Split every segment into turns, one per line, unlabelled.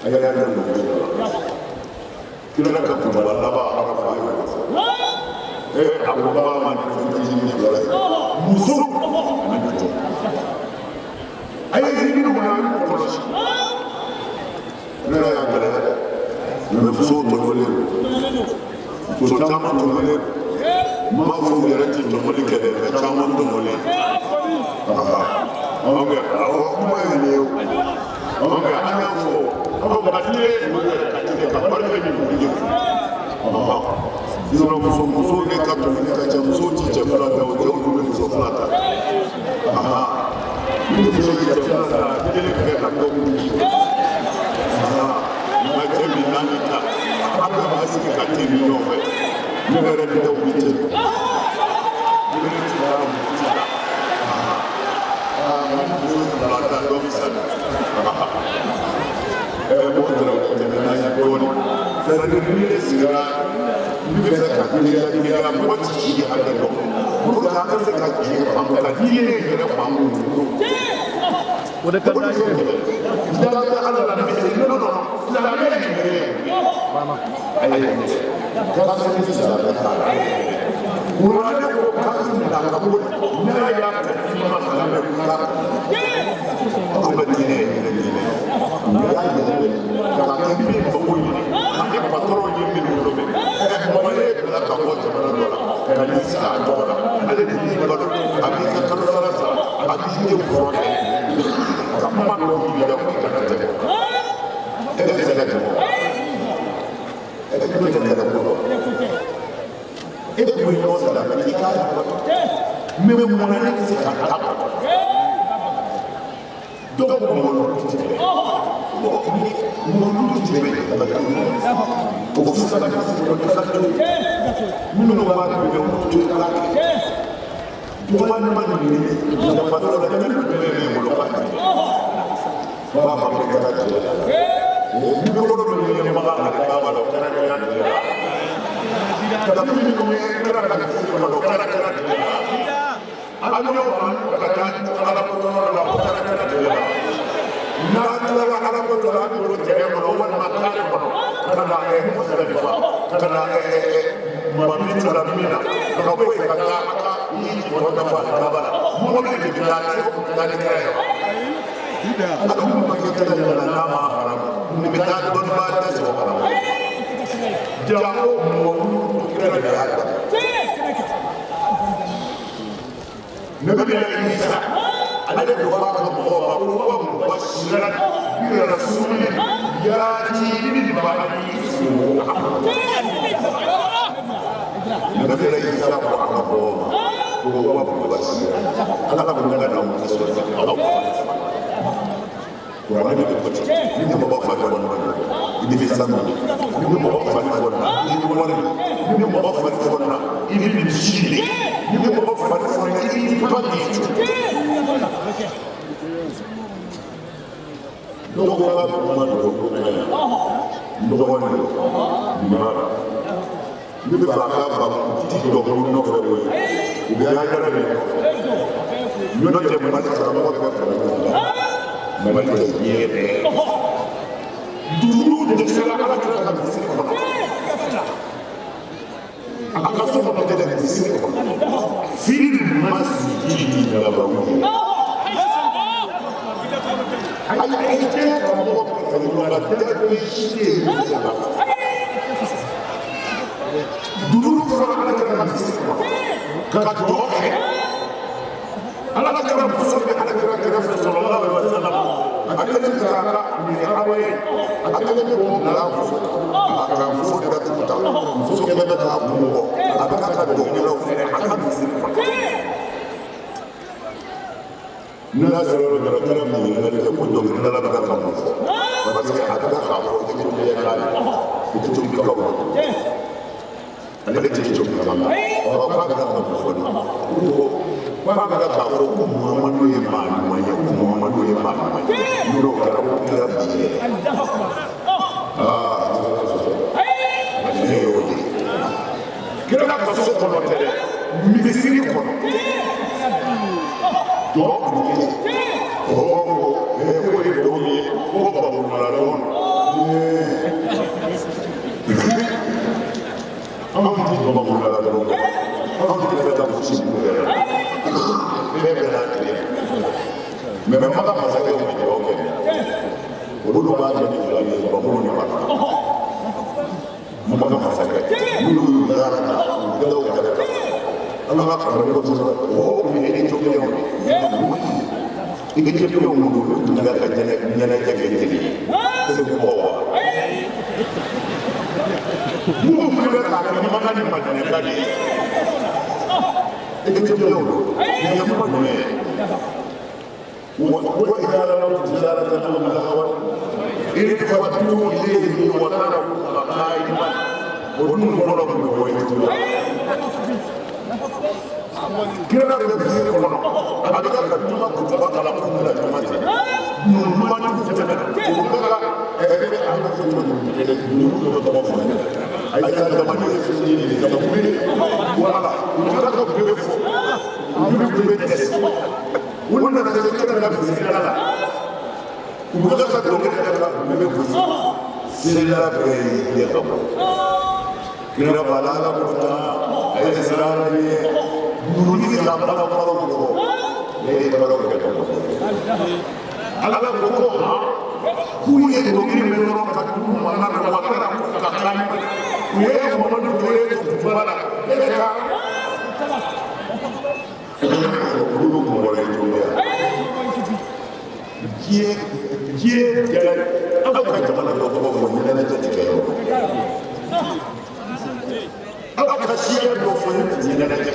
ayala no kila ka kuma laba arafa ababa man fitini fula muso ayi ni no na ko lo na ya gala na muso to le so tama to le ma fu yara ti to le ke de tama to le oge ma ni oge ana fo oge ba ti le ka barka ni ku ji Ino muso ne ka to ne ka muso ti je fara da o ko muso fara ta ni muso ti je fara da ne ke ka ko ni ma je mi na ni ka aka ba si ka ti ni no fe ni re de o ti ni ti da o ti ma muso fara da do mi sa mo tra ko ne na ya ko ni fere ni sira ni fere ka ni ya mo ti ha da do mo ka ka se ka ji fa mo ka ji ne ne fa mo o de ka na ji da da Allah na bi no la me ni mama ai ka se ni sa da ka ko na ne ko ka se ni da ka ko na ya ka fi ma sa me ka ko ba ni ne ya ka ka ni ko ko ni ane patron ni mi no be mo le la ka ko ta na do la ka ni sa do la ale ni ba do abi ka ka sala sa abi ni ko ka ma do ni da ko ka ta e ko ni no sa la ni ka me mo na ni se ka ta do ko mo no ti mo no ti be ko ko sa ka ko ta ka mi no ba ko be mo ti ka to ma ni da pa to da ni me mo lo pa ba ba ko ka ta ni ko do ni ma ba ka ba lo ka na ka tapi ni ko me ka ka ko lo ka na ka ayo ba ka ta ala ko la ko ka ka na la ala ko la ko te mo wa ma ka ko kana mo sa da ba kana ma mi ta la mina ka ko ka ka ni ko ta ba ka ba mo ni de la ko ka ni ka ako mo makita na nama haram ni bitad bon ba ta so haram jago mo kira ya nabi Isa ada doa ko wa mubashiran bi rasulin yati min ba'di ismuhu nabi Isa ko wa mubashiran ala ko ngada mo so Kurang ada kecil. Ini bawa fatwa. Ini bisa. Ini bawa fatwa. Ini boleh. Ini bawa fatwa. Ini bisa. Ini bawa fatwa. Ini pagi. Doa apa doa mana? Ini berapa? Tidak boleh nak berbuat. Biar ada ni. Ini nak jaman sekarang apa? Memang dia dulu di dalam kerajaan Mesir. Akan semua berada di sini. Film masih di dalam rumah. Ayah itu kamu kalau berada di sini. Dulu orang kerajaan Mesir. Kadang Allah karam sampai ada kerajaan sallallahu alaihi wasallam akan cara ni apa akan ko lafu akan fu da tuta fu ke da ta bu akan ka do ni lafu akan na zaro da karam ni da ko do ni da la ka ka ba ba sai aka ka ko da ko ya ka ku tun bi ka ale te jo ka ma o ka ga ka ko ko Bagaimana kalau Muhammad itu Muhammad itu Nuro kalau kita kira nak masuk kono tele misiri kono do ko ko e ko e do ni ko ba mo la don mais maka masakɛ o jɔ kɛ olu b'a jɛ ni fila ye bamuru ni maka maka masakɛ n'olu y'u da ka u daw kɛrɛ kan ala ka karamɔgɔ sɔrɔ o kun ye éthiopiens ye éthiopiens minnu olu tun bɛ ka ɲɛnajɛ kɛ teli ye segu kɔ wa minnu fana bɛ k'a kɛ maka ni madinɛka de ye éthiopiens don ɲɛmɔgɔ jumɛn وإذا لم تجارة لهم لهوا ارتفعوا إليه وتركوا قائما وننظروا بوجهه كنا نبذل كنا أبدا كنا كتبا على كل جماعة نمان تجمع كنا أيضا زماني سيدي زماني ولا كنا كبيرفو كبيرفو wannan da suka da bisira la kuma da ka dole da ka me ku sirra bai ya ka kira balala ko ta ai sirra ne nuni da ba ba ko ne da ba ko ala ko ko ku ye ko ni me no ka ku ma na ko ta ko ka kan ku ye mo no do ye ko bala ka olu kun bɔra Ethiopia diɲɛ yɛrɛ aw ka jamana dɔ tɔgɔ fɔ ɲɛnajɛ tɛ kɛ yɔrɔ aw ka siya dɔ fɔ ɲɛnajɛ kɛ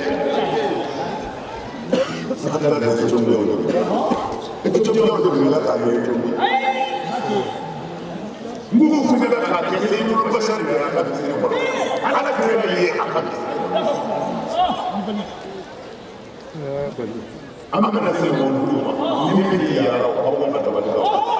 sakala de Ethiopien de tun bɛ k'a ye Ethiopia mugu kun bɛ k'a kɛ se ɲɔgɔn basa de y'a ka misiri kɔnɔ ala kɛrɛ bɛ ye a ka I'm not going to say one room. You need to be out of one of the other.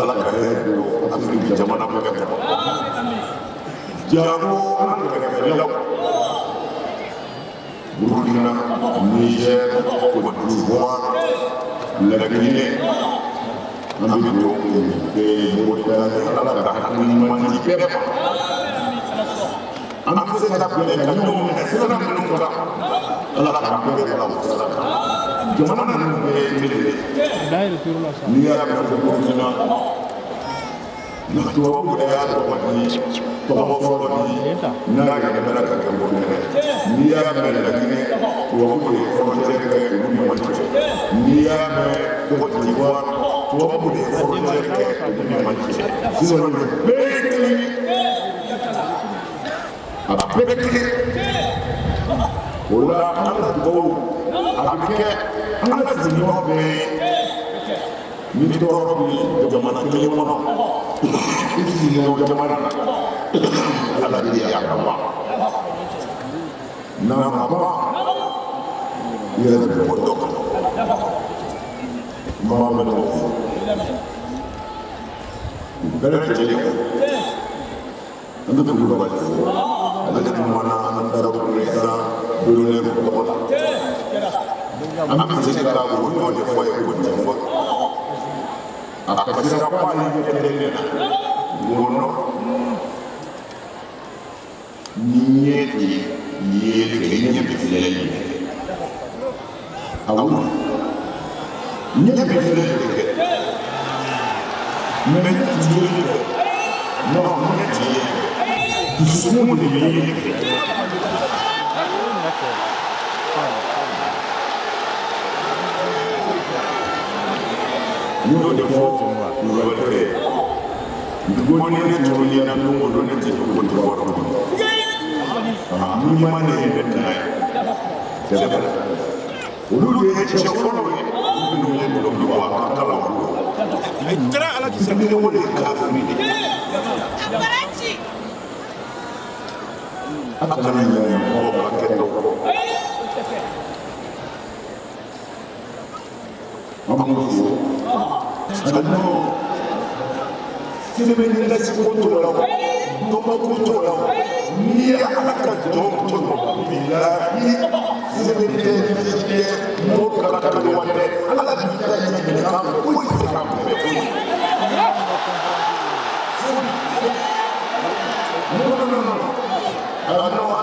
ala ka hɛrɛ don afiriki jamana bɛɛ kɔnɔ jago an kɛrɛfɛlaw Burkina, Niger, Côte d'Ivoire, la Guinée an bɛ dugawu kɛ Mauritanie ala ka hakili ɲuman di bɛɛ ma an bɛ se ka bɛn ka ɲɔgɔn minɛ sira minnu kan ala ka bɛɛ kɛ la o sira kan jamana ninnu bɛɛ ye kelen ye n'i y'a mɛn ko Burkina na tubabu de y'a tɔgɔ di tɔgɔ fɔlɔ di n'a yɛlɛmana ka kɛ Burkina n'i y'a mɛn Laginɛ tubabu de ye frontière kɛ olu ni ɲɔgɔn cɛ n'i y'a mɛn Côte d'Ivoire tubabu de ye frontière kɛ olu ni ɲɔgɔn cɛ sinon nin bɛɛ ye kelen ye a bɛɛ bɛ kelen o la an ka dugawu a bɛ kɛ an ka sigiɲɔgɔn bɛɛ ye ni tɔɔrɔ bɛ jamana kelen kɔnɔ i sigiɲɔgɔn jamana na ala de y'a ka ban n'a ma ban i yɛrɛ bɛ bɔ dɔ kɔnɔ maa bɛ n'o fɔ bɛɛ lajɛlen an bɛ dugu dɔ bali ale de kumana an taara président Doroner tɔgɔ la an bɛ se ka o ɲɔgɔn de fɔ ye ko ɲɛfɔ a kasira ko ale ɲɛ tɛ ne na ŋɔnɔ ni ɲɛ de ye ɲɛ bɛ filɛ ye awɔ ɲɛ bɛ filɛ de kɛ mais ɲɛ ti ye kɛ non ɲɛ ti ye dusukun de bɛ ye kɛ n'o de fɔ wɛrɛ dugu ni ne tun ye na don o don ne tɛ dugu tɛ wɔɔrɔ kɔnɔ ni ma ne ye ne tɛna ye dɛbɛ olu de ye cɛ fɔlɔ ye minnu ye dɔnkili wa ka kalan olu a kɛra ala k'i sɛbɛn o de ye kafiri de a kana ɲɛ mɔgɔ ka kɛ dɔ kɔrɔ an b'u fo ano sɛbɛnni lasi ko t'o la dɔnba ko t'o la n'i ye ala ka jɔn to bilahi sɛbɛnni tɛ mɔgɔ ka kaliwa tɛ ala b'i ka ɲininka foyi tɛ se ka kunbɛ foyi ano a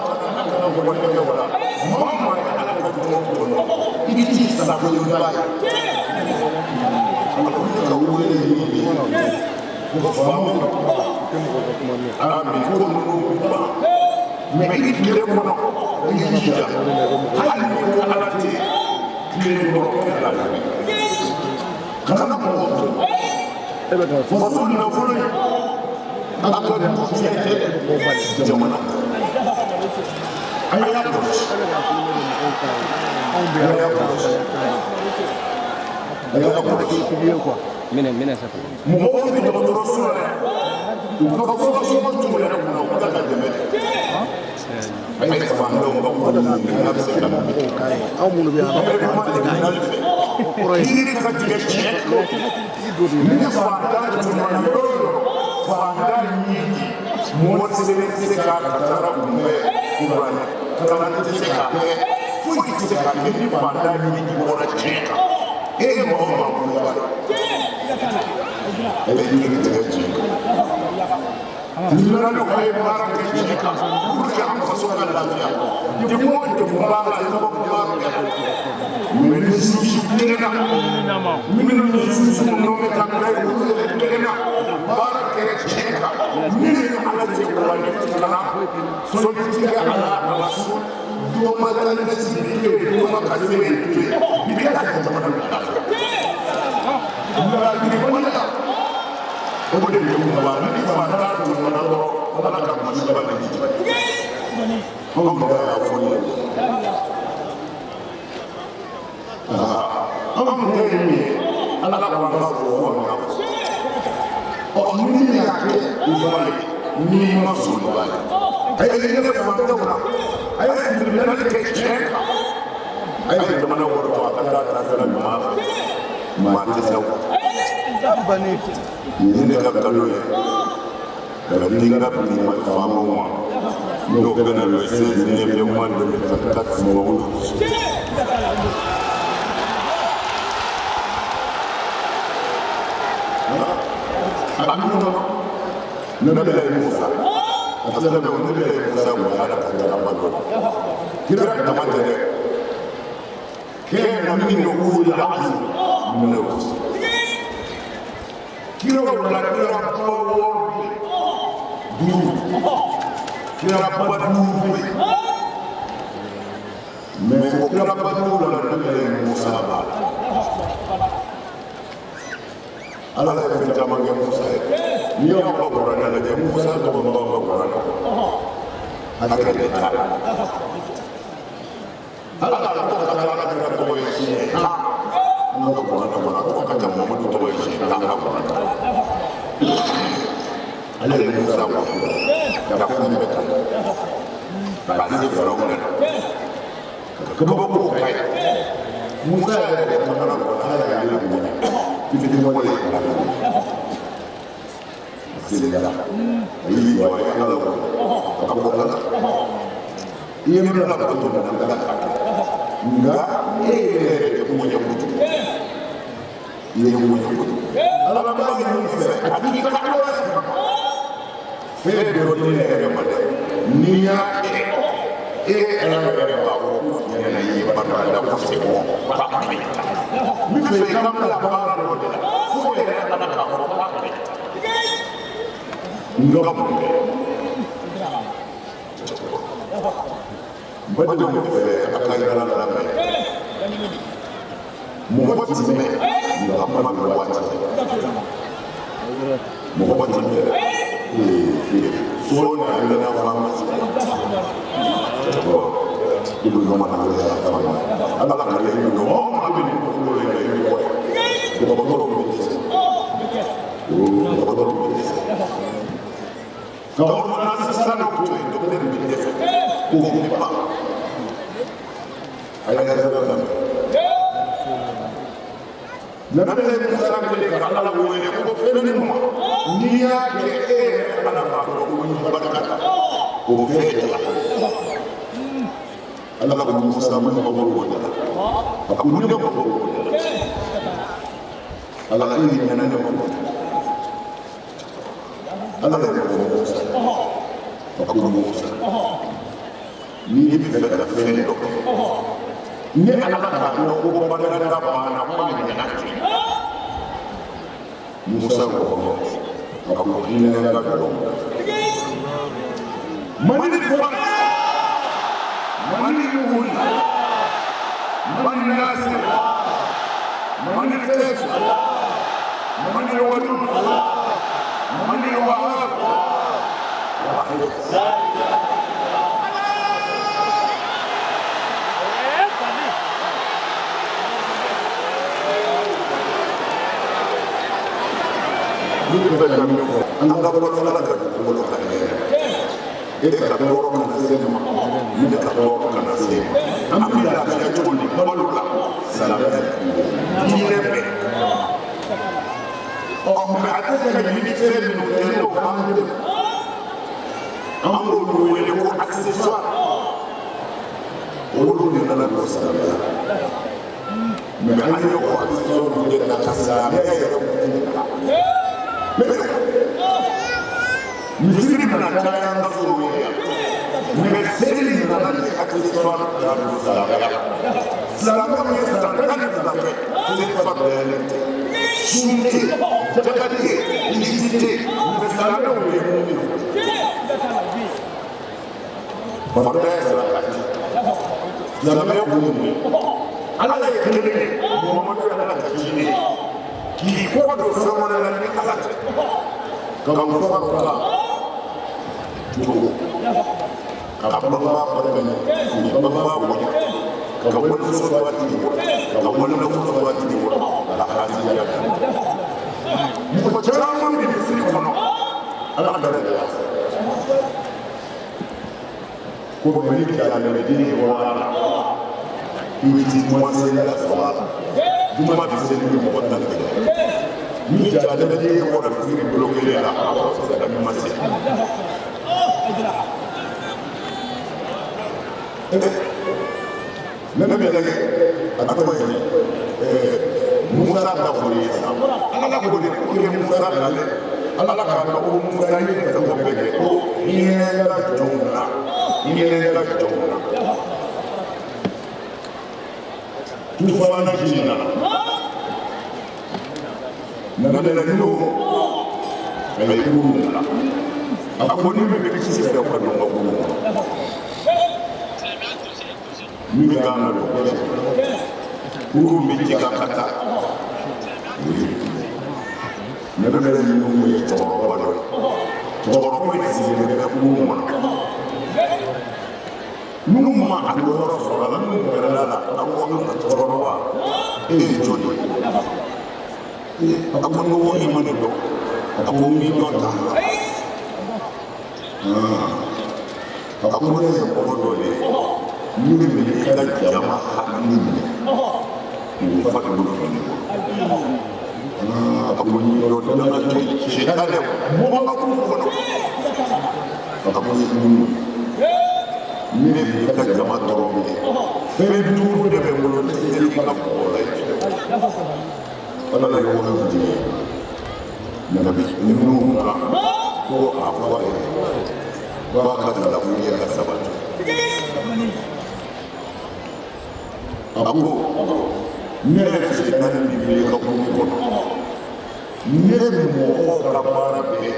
kana mɔgɔ nɛgɛ wala maa o maa ye ala ka jɔn to la i bɛ t'i sago ye ba ye ka wele ni ko faamu a mi ko ninnu ba mais i tile kɔnɔ i jija hali ni ko ala tɛ tile kɔnɔ kɛra la kana mɔgɔ to faso nafolo ye a ka du tiɲɛ tɛ jamana a y'a kɔlɔsi
Minä se puhuu.
Mɔgɔw bɛ dɔgɔtɔrɔso la u ka fɔlɔso ma tun yɛrɛ kunna u ka dɛmɛ a ye fandenw ka ko n'a bɛ se ka
Anw minnu bɛ yan
kuma de bɛ n'ale fɛ yiri ka tigɛ tiɲɛ ni fantan tun ma yɔrɔ o yɔrɔ fantan ni mɔgɔ tɛ se ka kasara kunbɛn kuranɛ kalan tɛ se ka kɛ foyi tɛ se ka kɛ ni fantan ni bɔra tiɲɛ kan e ye mɔgɔ ma kunbɛn e bɛ yiri tigɛ tiɲɛ kan Nilala ko ye baara kɛ tiɲɛ kan pour que an faso ka lafiya degun o degun b'a la i b'a fɔ baara kɛ mais ni sisi kelenna minnu ye sisi nɔfɛ ka bila yen olu yɛrɛ kelenna baara kɛ tiɲɛ kan minnu ye ala cɛ wale kana sɔnni tigɛ a la a la so dɔgɔma ka ne sigi to yen dɔgɔma ka se yen to yen i bɛ ka jamana bila lafiya o de bɛ mun ba ni fantan tun nana dɔrɔn ala ka masiba de di anw mɔgɔ y'a fɔ ye anw tɛ yen ye ala ka wala fɔ o ma ɔ ni y'a kɛ i ma ye ni ma sɔn ba ye a ye ne fantanw na a ye tribunal kɛ tiɲɛ kan a ye jamana wɔɔrɔ a ka taa taasira ɲuman fɛ maa tɛ se o ne ka kalo ye ka dinga bi ma famo ma no kana le 16e mois de 2024 mo ne bɛ Musa parce que ne bɛ Musa wa ala ka dama dɔ kira ka dama tɛ dɛ kɛ min no wuli la azu ne ko kira wala kira bawo du kira badu mais ko kira badu la ne bɛ Musa ba ala la fɛn caman kɛ Musa ye n'i y'aw ka kuranɛ lajɛ Musa dɔgɔnɔnw ka kuranɛ hakɛ de t'a la ala la ko ka ala kira tɔgɔ ye siɲɛ tan an ka kuranɛ kɔnɔ ko ka ca Mamadu tɔgɔ ye siɲɛ tan ka kuranɛ ale ye Musa ko ka fɛn bɛɛ ta k'a se Farawo la ka kabako ka ye Musa yɛrɛ de kamana kɔnɔ ala y'ale bonya fitini wale sila ayi wa ala ka ko ala iye mi la ko to na ala nga ko mo nyamu iye mo nyamu ala ba ni fe ati ka ko fe de ro ni e ma de ni ya ala ba ko ni na yi ba da ko se ko ba ka mi fe kam la ba ro de ko e ala ka ko ba ka ngam badu mo fe akay dara la may mo wati me ngam ma ko wati mo wati me so na ila na fa ma ibu no ma na la fa ala ka le no ma bi ni ko le ni ko ko ko ko kalau mana sana tu itu benar benar kupa ayah saya nabi le sana ke ka ala wo ne ko fere mo niya ke ala ma ko ni baraka ko fere ala ko Musa man ko wo ne aku ni ko ala ini nana ne ko ala le ko Musa ni bi fere ka fere do ni ala ka ko ko badara da ba na ko ni na Musa ko aku ini na ka do mani ko mani yuhul mani nasir mani khalif mani wadud mani wahab anda boleh lakukan boleh ini kata orang nasema ini kata orang nasema ambil dari jumlah ni malulah salam ini orang ada yang ini sering menjadi orang amru ini ko accessoire ulu ni dalam salam mais ayo ko accessoire ni dalam salam misiri na caya nafsu mais seri na la accessoire dalam salam salam ni salam c'est pas de sunte jakati lijite salam ni Padahal dalam hukum Allah yang kini Muhammad adalah kini kiko dosa mana lagi Allah kamu fakta cukup kamu apa dengan kamu apa kamu sesuatu kamu sesuatu Allah hasilnya macam ni sini kono Allah ada ko mali kala ne dini wala tuiti mo sele la wala duma bi sele mo wata ni jadala ye wara firi blokele la da masi nana me lage akaba ye Musa da fori ala ko de ko Musa da le ala ka ko Musa ye da ko bege ko ni la jona tu fana jina nana de la no ay ko ako ni be ci ci da ko no ko mi ga na do ko mi ci ka kata nana de la no mo to ba do to ko ci de da ko mo Numa adoro sora numa la ako toro wa jodi ako no wo imane do ako mi do ta ako ne ko do le ni me ka jama hakni ni fa do do ni ako ni do do na ci ta le mo ako ko ako ni ne ka jama toro mi fe du de be mo ni ka ko la ala yo ko di na bi nu ko afwa ba ka da mu ya ka sabat ako ne ci na ni bi ka ko ko ne mo ko ka bara be ni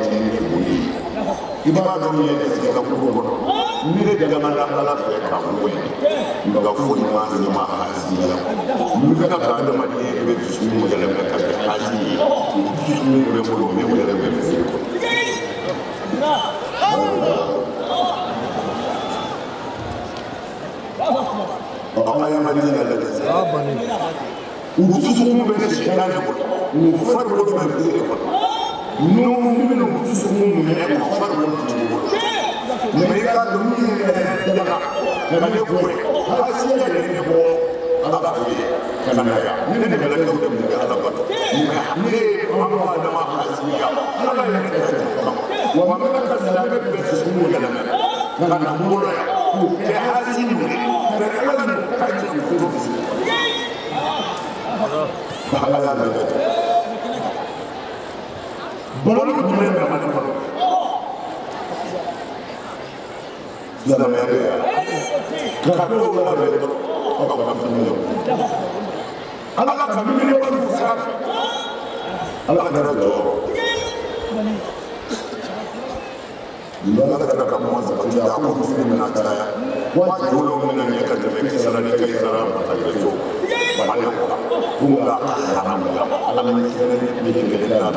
ko ni iba do ni ne ci ka ko ko ni de daga na ala fe ka ko ni ga fo ni ma ni ma hasiya ni ga ka da ma ni be su ni ga le ka ka hasi ni be mo me mo le be ko Allah ya madina da sabani urusu mu be shi kana ne ko mu far ko be ko no mu no urusu mu ne ko far ko mereka demi dalam kerana boleh hasil dari bo ala boleh kerana ya ini negara kita sudah menjadi ala batu ini apa nama hasilnya ala yang kita wa mereka sedang bersesuatu dalam kerana boleh ya hasil ini kerana kaji itu bahala betul baru kita bermain dalam area kalau orang itu orang kami Allah kami ini orang besar Allah berdoa Allah kata kamu seperti aku muslim menacaya wajib ulung menanyakan demi kesalahan keisaran itu banyak bunga alhamdulillah Allah menyediakan bikin kita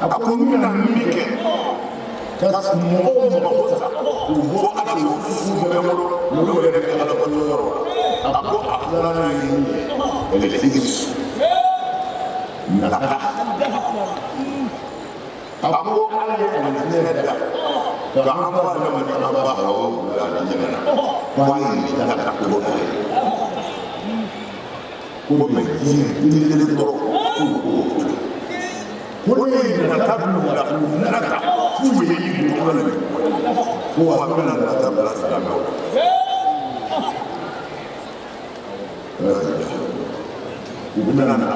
Aku mina mike kas mo bosa bo ala su memo no le ke ala ko yoro aku aflana ni ele digis nala aku ala ni da ka ma ba na ma na ba ho la ni na wa ni da ka ko ko me ni le to ko ni na ta bu la na ta fu ye yi ko la ko wa ko na ta bla sa na ko na na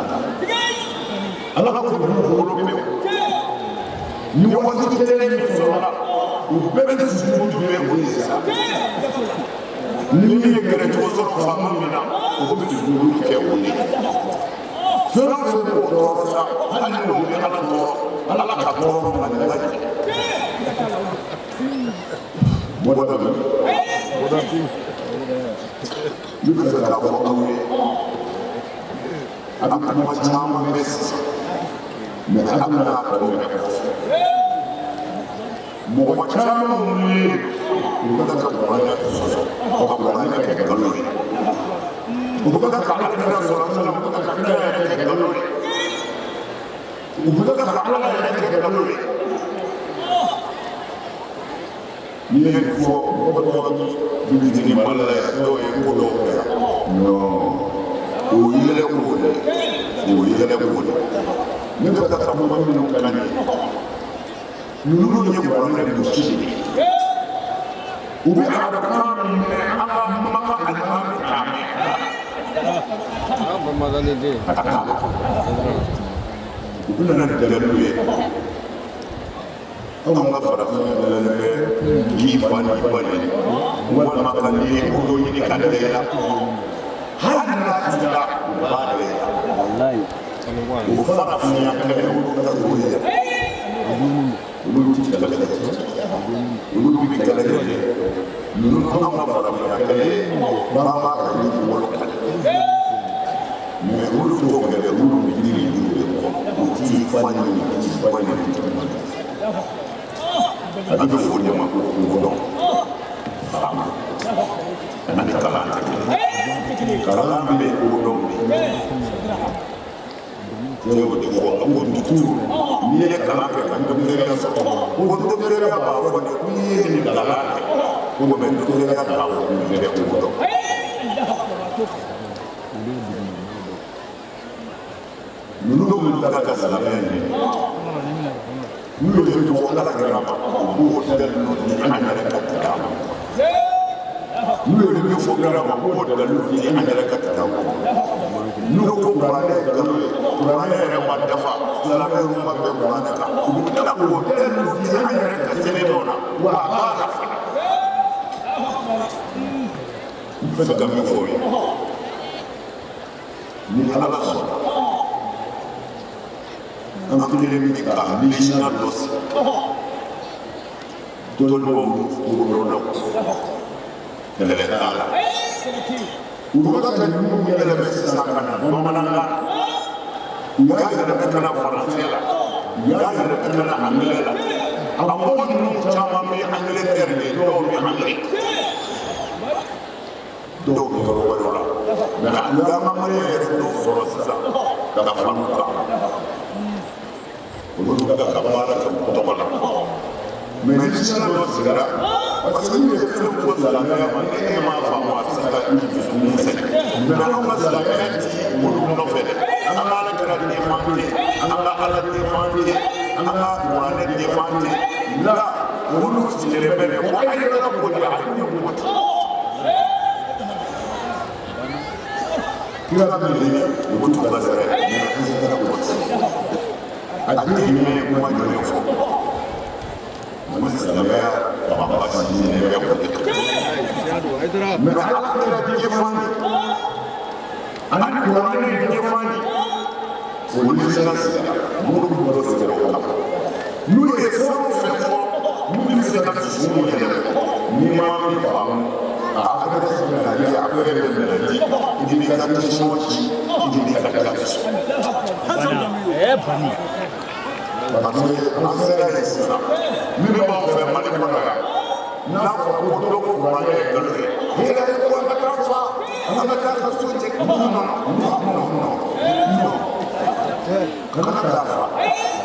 ala ko ko ko me ni wa ti tele ni so la o be be su ko du me ko ni sa ni ni gere to so fa ma mi na o be du du ke o ni Fẹ́ràn fún ọ̀dọ́ ọ̀sá, láti ní òun ní alákàtọ́ ọ̀rọ̀ àjẹ́lájẹ́. Mọ́dá bí? Yóò fẹ́ kàkọ́ ọmọ àbíkọ́ chámọ́ mẹ́sì, mẹ́ àbúrà àkọ́ mẹ́kọ́. Mọ̀ chámọ́ mú ní ìgbẹ́ta kàkọ́ ọ̀rọ̀ kẹ̀kẹ́ lórí. Ubuka kala kala sura sura ubuka kala ya kalori ubuka kala ya kalori ni ye fɔ dugutigi mali la yan dɔw ye ko dɔw kɛ non o yɛlɛ k'o de ne bɛ ka karamɔgɔ minnu ka ɲɛ ninnu ye bɔrɛ muso de ye u bɛ arabukan min mɛn an ka makan alimami k'a mɛn u bɛ na dɛmɛ ye anw ka farafin dɛmɛ bɛ k'i fa ni ba ye walima ka n'i ye ko dɔ ɲini ka dɛgɛ la hali n'a tigi la u b'a dɛgɛ o farafinya kɛlɛ olu ka o ye olu ti kɛlɛ kɛ olu bi kɛlɛ kɛ ninnu anw ka farafinya kɛlɛ b'a ka ni wolo kɛlɛ mais olu t'o kɛlɛ olu bi yiri yiri de kɔ u t'i fa ni a bɛ fɔ ɲɛ ma ko dɔn faamu ani kalan tɛ kelen kalan bɛ o dɔn ne y'o de fɔ a ko dutu n'i ye kalan kɛ ka dɔgɔtɔrɔya sɔrɔ ko dɔgɔtɔrɔya b'a fɔ de ko n'i ye nin kalan kɛ ko mɛ dɔgɔtɔrɔya b'a fɔ ko nin bɛ o dɔn ninnu minnu taara ka silamɛya ɲini n'u ye fɔ ala kɛra ma u b'o dalilu di an yɛrɛ ka tigɛ ma n'u ye fɔ kɛra ma u b'o dalilu di an yɛrɛ ka tigɛ ma n'u ko kuranɛ ye nkalon ye kuranɛ yɛrɛ ma dafa silamɛw ma bɛn kuranɛ kan u bɛ tila k'o dalilu di an yɛrɛ ka sɛnɛdɔw la wa a b'a la fana n bɛ fɛ ka min fɔ o ye ni ala sɔnna an kelen bɛ ka milisiyɛn dɔ sigi dɔnnibaw wolola kɛlɛ t'a la u bɛ ka ninnu yɛlɛmɛ sisan ka na bamanankan u y'a yɛlɛmɛ ka na faransɛ la u y'a yɛlɛmɛ ka na angilɛ la a mɔgɔ ninnu caman bɛ angilɛtɛri de dɔw bɛ angilɛ dɔw bɛ yɔrɔ wɛrɛw la mɛ a lamamaya yɛrɛ dɔw sɔrɔ sisan ka fara u kan olu bɛ ka baara kɛ tɔgɔ la mɛ ni sisan dɔ sigira parce que n'u ye fɛn fɔ silamɛya ma ni e m'a faamu a bɛ se ka i dusukun sɛgɛn mɛ anw ka silamɛya ti olu nɔfɛ dɛ an ka alakira denfan tɛ an ka ala denfan tɛ an ka kuranɛ denfan tɛ nka olu sigilen bɛ dɛ ko a yɛrɛ ko de a ye mɔgɔ ti kira min ye o bɛ tugu sɛbɛn mɛ an yɛrɛ ko ti a tɛ ɲinɛ kuma jɔlen fɔ mɛ silamɛya fanba sigilen bɛ o de kan mɛ alakira denfan ani kuranɛ denfan olu bɛ se ka sigi minnu bɛ dɔ sigi o kama n'u ye fɛn o fɛn fɔ minnu bɛ se ka dusukun yɛlɛma n'i ma min faamu a bɛ se ka na ye a bɛ bɛ minɛ di i b'i ka disɔn ci i b'i ka dusu. parce que an sera yen sisan min b'aw fɛ mali kɔnɔ yan n'a fɔ ko dɔ ko kuranɛ ye nkalon ye hɛrɛ ye ko an ka taa fa an ka taa ka so cɛ non kana taa fa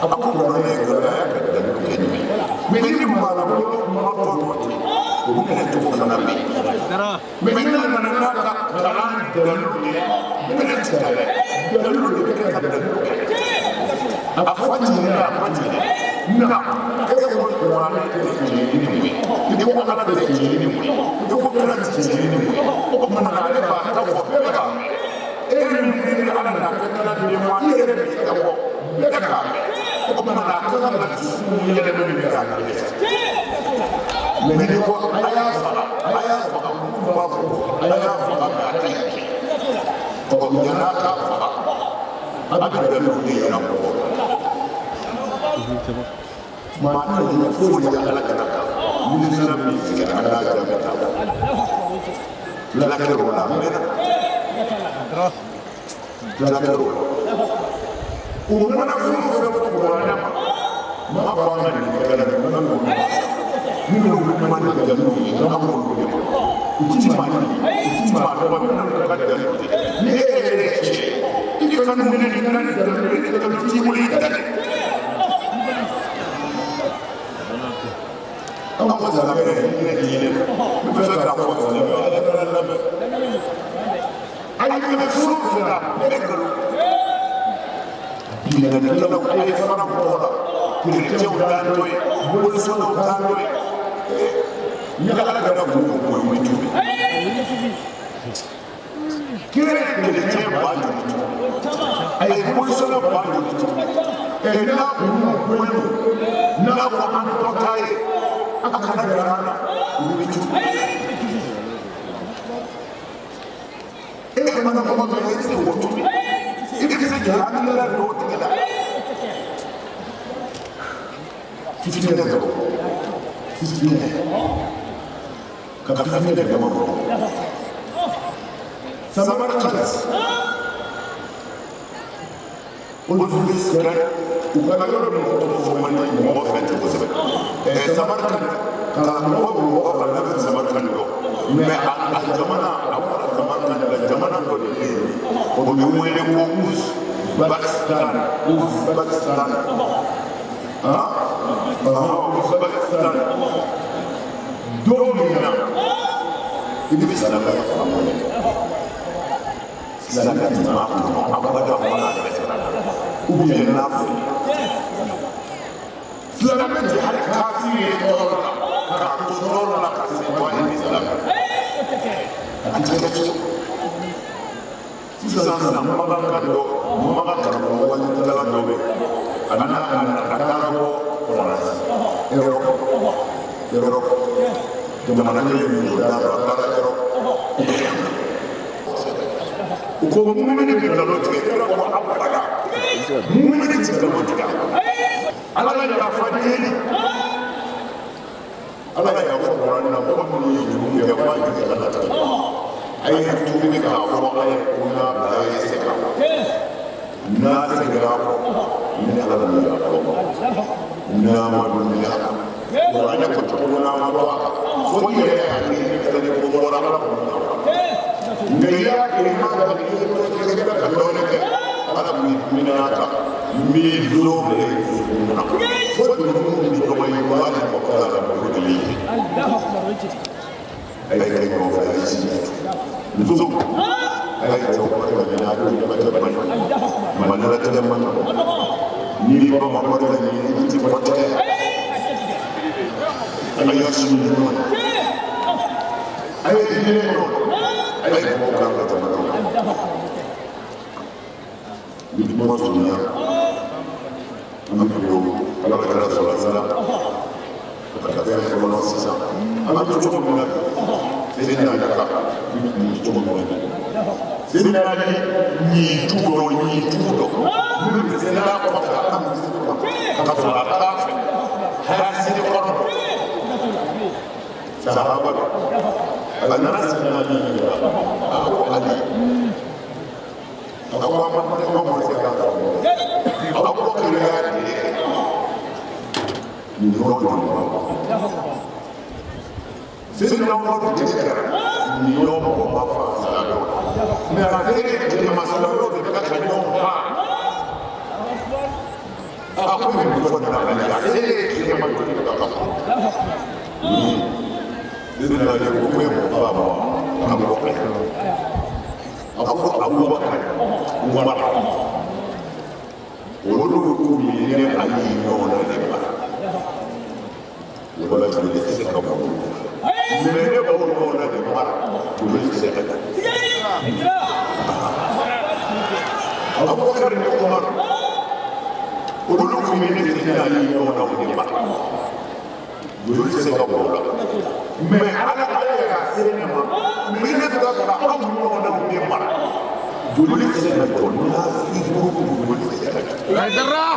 a ko kuranɛ ye nkalon ye a y'a kɛ dalilu kɛ ɲuman ye mais ni marabolo kumabatɔ dɔ ten o bɛ kɛ cogo fana bɛ yen mais ni nana n'a ka kalan dalilu ye bɛɛ ti kɛ dɛ dalilu de bɛ kɛ ka dalilu kɛ a fɔ tigɛ a fɔ tigɛ nka e ko kuranɛ tɛ tiɲɛ ni mun ye i ko ala tɛ tiɲɛ ni mun ye i ko kɛlɛ tɛ tiɲɛ ni mun ye o kumana ale b'a ta fɔ bɛɛ bɛ k'a mɛn e min bɛ ala n'a kɛ kɛlɛ den ma i yɛrɛ b'i ta fɔ bɛɛ bɛ k'a mɛn o kumana a kan ka dusukun yɛlɛmɛ min bɛ k'a kɛ mɛ n'i ko a y'a faga minnu b'a fɔ a y'a faga mɛ a tɛ ɲɛ yan'a k'a faga a bɛ dalilu de yira mɔgɔw la. maa tɛ ɲɛ foyi ye ala kana kan minisira min sigira an n'a jaabi ta lakɛrɛw la a mɛnna lakɛrɛw la u mana fɛn o fɛn fɔ kuranɛ ma m'a fɔ an ka nin kɛlɛ la n bɛ n'olu ma minnu bɛ kuma ni dalilu ye an b'olu de ma u ti maa ɲini u ti maa dɔgɔ minnu ka dalilu tɛ ni e yɛrɛ ye tiɲɛ i ka nin minɛ nin kana nin dalilu ye i ka t'i bolo i ka dɛ. an ko silamɛ ne diinɛ n bɛ fɛ k'a fɔ silamɛ ala kana lamɛn a ye ne furu fila ne kalo binganilaw a ye fara mɔgɔ la kerecɛnw t'an to ye bolisɔnw t'an to ye ni ala kana kun o ye wuli tubi kira ye kerecɛn ba joli a ye bolisɔnw ba joli n'a kun bolo n'a ko an tɔ t'a ye a kana gɛrɛ an na wuli tubi e fana mɔgɔ min ye se o tubi i bɛ se k'i hakilila don o tigi la fitininɛ dɔrɔn fitininɛ ka fitininɛ dama kɔrɔ Samarkand olu bɛ siran u ka yɔrɔ min fɔ man di mɔgɔ fɛn tɛ kosɛbɛ Samarkand karamɔgɔ bɛ mɔgɔ ka labɛn Samarkand dɔn mais a jamana a bɔra Samarkand la jamana dɔ de bɛ yen o bɛ wele ko Uzbekistan Uzbekistan Uzbekistan don min na i bɛ silamɛ faamu silamɛ tɛ maa kɔnɔ abada kɔnɔ a bɛ silamɛ ou bien n'a fɔ silamɛ tɛ hali kafiri ye tɔɔrɔ la k'a to tɔɔrɔ la ka se tɔ ye silamɛ a tɛ kɛ cogo sisan mamakan dɔ mamakan karamɔgɔ wajibidala dɔ bɛ a taara bɔ faransi yɔrɔ jamana kelen min don a taara yɔrɔ u ko mumini bɛ nkalon tigɛ yɔrɔ ko abada mumini tɛ nkalon tigɛ ala ka yafa deli ala ka yafa kuran na mɔgɔ minnu ye jurumu kɛ k'a jigi ala ta a ye tubi k'a fɔ a ye ko n'a bila a ye segin n'a seginna a kɔ ni ala bɛ yafa n'a ma don yafa kuran ko cogo n'a ma bɔ a kan fo yɛrɛ y'a ye kɛlɛ ko bɔra ala ko nka i y'a kɛ i ma ka ka dɔɔnin kɛ ala b'i minɛ ta mi dolo bɛ fo dugu ni dɔgɔ ye wa ale mɔgɔ la ka bolo deli ye a ye kɛ ɲɔgɔn fɛ a ye si muso a ye cɛw kɔrɔ ka ɲinɛ a bɛ ɲamakɛ man manɛrɛ tɛgɛ man n'i ba ma kɔrɔ ka ɲinɛ i ti kɔ tigɛ a ye si ɲuman a ye diinɛ kɔrɔ a ye mɔgɔw kan ka jamana ni kuma surunya an bɛ dugawu ala ka kɛra sɔrɔ sara ka fɛn fɔlɔ sisan an bɛ cogo min na seni n'a yaka ni cogo min na seni n'a ni jugu dɔ minnu bɛ seni n'a kɔnɔ ka kan ka sɔrɔ a t'a fɛ hasidi kɔrɔ sahaba a nana seni n'a ni a ko ali a ko an ma se ka fɔ a ko kiri y'a di nin yɔrɔ dɔ de ma seni n'a wari de kɛra nin yɔrɔ mɔgɔ ma fa saya dɔn mais a feere tile masala yɔrɔ de bɛ ka ɲɔgɔn fa a ko nin yɔrɔ de la a feere tile ma joli de ka fa seni n'a ye ko ye mɔgɔ fa ma a bɔ kɛ a ko Abubakar Umar olu ko min ne Ali ɲɔgɔn na de ma wala joli tɛ se ka bɔ mais ne b'aw ɲɔgɔn na de ma joli tɛ se ka taa Abubakar ni Umar olu ko min ne tɛ Ali ɲɔgɔn na de ma joli tɛ se ka bɔ la mais ala y'a se ne ma min ne tɛ ka aw ɲɔgɔn na de ma joli tɛ se ka bɔ n'a fili joli tɛ se ka taa